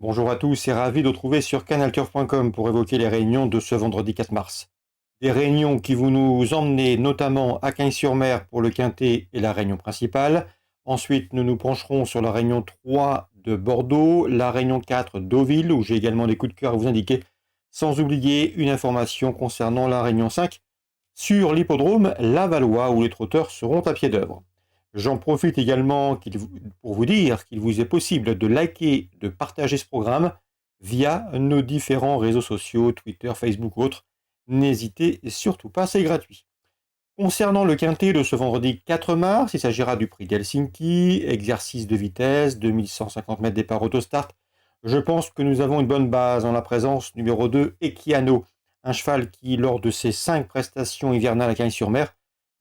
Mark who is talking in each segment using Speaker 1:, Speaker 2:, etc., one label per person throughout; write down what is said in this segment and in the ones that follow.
Speaker 1: Bonjour à tous et ravi de vous retrouver sur canalturf.com pour évoquer les réunions de ce vendredi 4 mars. Des réunions qui vont nous emmener notamment à Cagnes-sur-Mer pour le Quintet et la réunion principale. Ensuite, nous nous pencherons sur la réunion 3 de Bordeaux, la réunion 4 d'Deauville, où j'ai également des coups de cœur à vous indiquer, sans oublier une information concernant la réunion 5 sur l'hippodrome Lavallois, où les trotteurs seront à pied d'œuvre. J'en profite également pour vous dire qu'il vous est possible de liker, de partager ce programme via nos différents réseaux sociaux, Twitter, Facebook ou autres. N'hésitez surtout pas, c'est gratuit. Concernant le quintet de ce vendredi 4 mars, il s'agira du prix d'Helsinki, exercice de vitesse, 2150 mètres départ autostart. Je pense que nous avons une bonne base en la présence numéro 2, Equiano, un cheval qui, lors de ses 5 prestations hivernales à Cagnes-sur-Mer,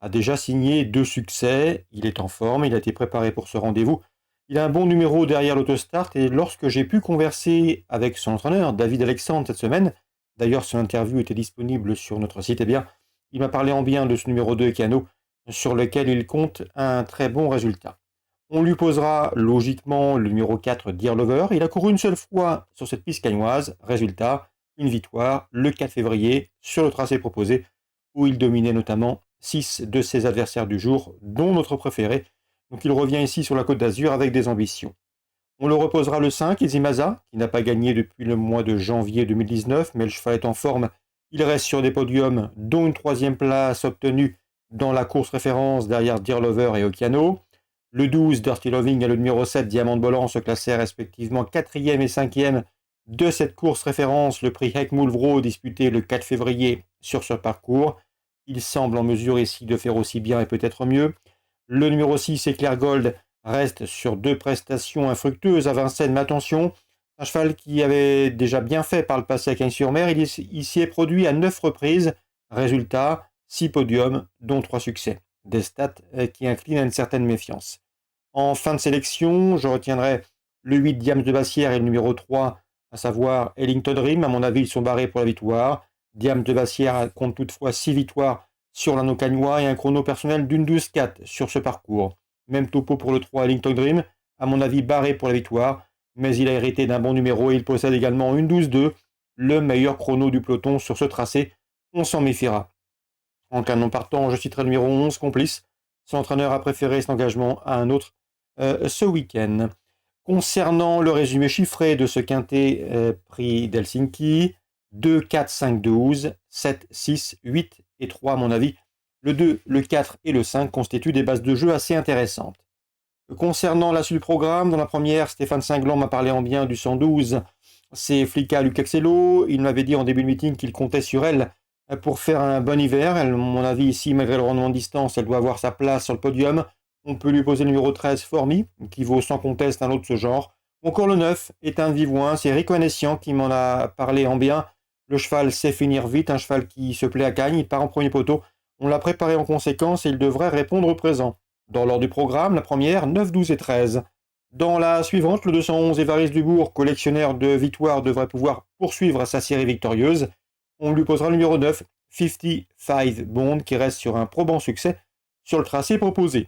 Speaker 1: a déjà signé 2 succès. Il est en forme, il a été préparé pour ce rendez-vous. Il a un bon numéro derrière l'autostart et lorsque j'ai pu converser avec son entraîneur, David Alexandre, cette semaine, d'ailleurs son interview était disponible sur notre site, il m'a parlé en bien de ce numéro 2 Equiano, sur lequel il compte un très bon résultat. On lui posera logiquement le numéro 4 Dear Lover. Il a couru une seule fois sur cette piste cagnoise. Résultat, une victoire le 4 février sur le tracé proposé, où il dominait notamment 6 de ses adversaires du jour, dont notre préféré. Donc il revient ici sur la Côte d'Azur avec des ambitions. On le reposera le 5, Izimasa, qui n'a pas gagné depuis le mois de janvier 2019, mais le cheval est en forme. Il reste sur des podiums, dont une 3e place obtenue dans la course référence derrière Dear Lover et Okiano. Le 12, Dirty Loving et le numéro 7, Diamant de Bolan, se classaient respectivement 4e et 5e de cette course référence, le prix Heck Moulvro, disputé le 4 février sur ce parcours. Il semble en mesure ici de faire aussi bien et peut-être mieux. Le numéro 6, Éclair Gold, reste sur 2 prestations infructueuses à Vincennes, mais attention, un cheval qui avait déjà bien fait par le passé à Cagnes-sur-Mer, il s'y est produit à 9 reprises. Résultat, 6 podiums, dont 3 succès. Des stats qui inclinent à une certaine méfiance. En fin de sélection, je retiendrai le 8 Diams de Bassière et le numéro 3, à savoir Ellington Dream. À mon avis, ils sont barrés pour la victoire. Diams de Bassière compte toutefois 6 victoires sur l'anneau cagnois et un chrono personnel d'une 12-4 sur ce parcours. Même topo pour le 3 Ellington Dream, à mon avis barré pour la victoire, mais il a hérité d'un bon numéro et il possède également une 12-2, le meilleur chrono du peloton sur ce tracé. On s'en méfiera. En canon partant, je citerai le numéro 11, Complice. Son entraîneur a préféré cet engagement à un autre ce week-end. Concernant le résumé chiffré de ce quintet prix d'Helsinki, 2, 4, 5, 12, 7, 6, 8 et 3 à mon avis. Le 2, le 4 et le 5 constituent des bases de jeu assez intéressantes. Concernant la suite du programme, dans la première, Stéphane Singlan m'a parlé en bien du 112. C'est Flicka Lucaxello. Il m'avait dit en début de meeting qu'il comptait sur elle pour faire un bon hiver. À mon avis, ici, malgré le rendement de distance, elle doit avoir sa place sur le podium. On peut lui poser le numéro 13, Formi, qui vaut sans conteste un autre de ce genre. Encore le 9 est un vivouin, c'est Rico Anessian qui m'en a parlé en bien. Le cheval sait finir vite, un cheval qui se plaît à Cagnes, il part en premier poteau. On l'a préparé en conséquence et il devrait répondre au présent. Dans l'ordre du programme, la première, 9, 12 et 13. Dans la suivante, le 211 Évariste Dubourg, collectionneur de victoires, devrait pouvoir poursuivre sa série victorieuse. On lui posera le numéro 9, 55 Bond, qui reste sur un probant succès sur le tracé proposé.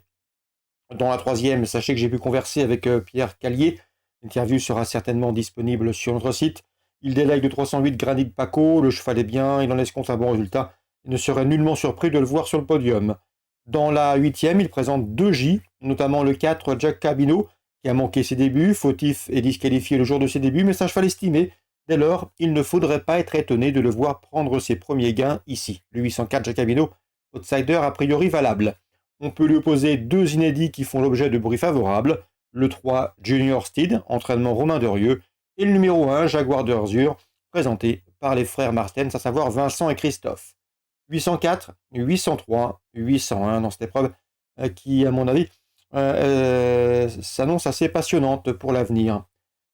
Speaker 1: Dans la troisième, sachez que j'ai pu converser avec Pierre Callier. L'interview sera certainement disponible sur notre site. Il délègue de 308 Granit Paco, le cheval est bien, il en escompte un bon résultat. Il ne serait nullement surpris de le voir sur le podium. Dans la huitième, il présente 2 J, notamment le 4 Jack Cabino, qui a manqué ses débuts, fautif et disqualifié le jour de ses débuts, mais c'est un cheval estimé. Dès lors, il ne faudrait pas être étonné de le voir prendre ses premiers gains ici. Le 804 Jacobino, outsider a priori valable. On peut lui opposer 2 inédits qui font l'objet de bruits favorables. Le 3 Junior Steed, entraînement Romain Derieux, et le numéro 1 Jaguar d'Urzur, présenté par les frères Martens, à savoir Vincent et Christophe. 804, 803, 801 dans cette épreuve qui, à mon avis, s'annonce assez passionnante pour l'avenir.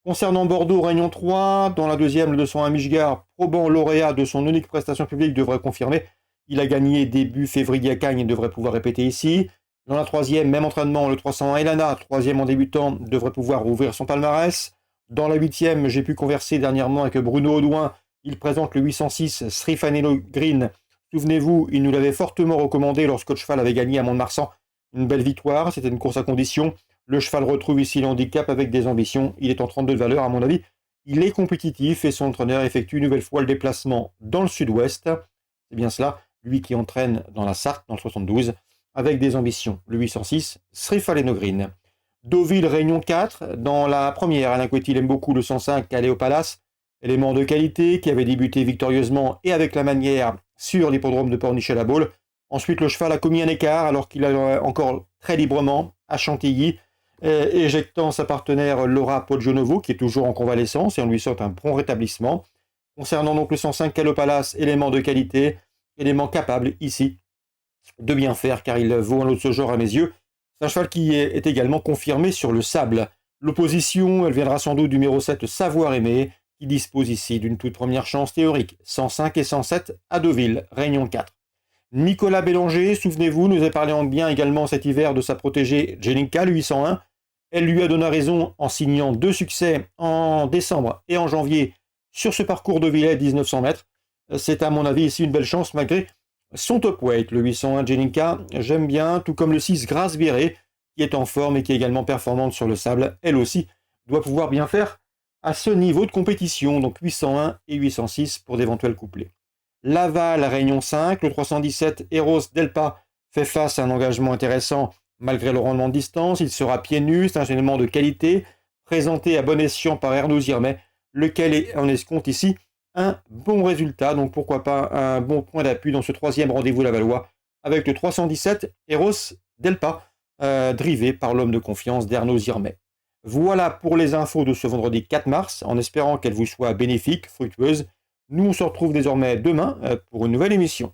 Speaker 1: Concernant Bordeaux, Réunion 3, dans la deuxième, le 201 Michgard, probant lauréat de son unique prestation publique, devrait confirmer. Il a gagné début février à Cagnes et devrait pouvoir répéter ici. Dans la troisième, même entraînement, le 301 Elana, troisième en débutant, devrait pouvoir ouvrir son palmarès. Dans la huitième, j'ai pu converser dernièrement avec Bruno Audouin. Il présente le 806 Srifanello Green. Souvenez-vous, il nous l'avait fortement recommandé lorsque le cheval avait gagné à Mont-de-Marsan. Une belle victoire, c'était une course à condition. Le cheval retrouve ici l'handicap avec des ambitions. Il est en 32 de valeur, à mon avis. Il est compétitif et son entraîneur effectue une nouvelle fois le déplacement dans le sud-ouest. C'est bien cela, lui qui entraîne dans la Sarthe, dans le 72, avec des ambitions. Le 806, Srifaleno Green. Deauville, Réunion 4. Dans la première, Alain Couetil aime beaucoup le 105 Aller au Palace. Élément de qualité qui avait débuté victorieusement et avec la manière sur l'hippodrome de Pornichet-la-Baule. Ensuite, le cheval a commis un écart alors qu'il allait encore très librement à Chantilly, éjectant sa partenaire Laura Poggionovo qui est toujours en convalescence et on lui souhaite un prompt rétablissement. Concernant donc le 105 Aller au Palace, élément de qualité, élément capable ici de bien faire car il vaut un lot de ce genre à mes yeux. C'est un cheval qui est également confirmé sur le sable. L'opposition, elle viendra sans doute du numéro 7 Savoir Aimé, qui dispose ici d'une toute première chance théorique. 105 et 107 à Deauville, Réunion 4. Nicolas Bélanger, souvenez-vous, nous a parlé en bien également cet hiver de sa protégée Jelinka, le 801. Elle lui a donné raison en signant 2 succès en décembre et en janvier sur ce parcours de Villette 1900 mètres. C'est à mon avis ici une belle chance malgré son top weight, le 801 Jelinka, j'aime bien, tout comme le 6 Grace Viré, qui est en forme et qui est également performante sur le sable, elle aussi doit pouvoir bien faire à ce niveau de compétition, donc 801 et 806 pour d'éventuels couplets. Laval, Réunion 5, le 317 Eros Delpa fait face à un engagement intéressant malgré le rendement de distance, il sera pieds nus, c'est un élément de qualité, présenté à bon escient par Ernaud Zirmet, lequel en escompte ici un bon résultat, donc pourquoi pas un bon point d'appui dans ce troisième rendez-vous lavallois avec le 317 Eros Delpa, drivé par l'homme de confiance d'Ernaud Zirmet. Voilà pour les infos de ce vendredi 4 mars, en espérant qu'elles vous soient bénéfiques, fructueuses. Nous on se retrouve désormais demain pour une nouvelle émission.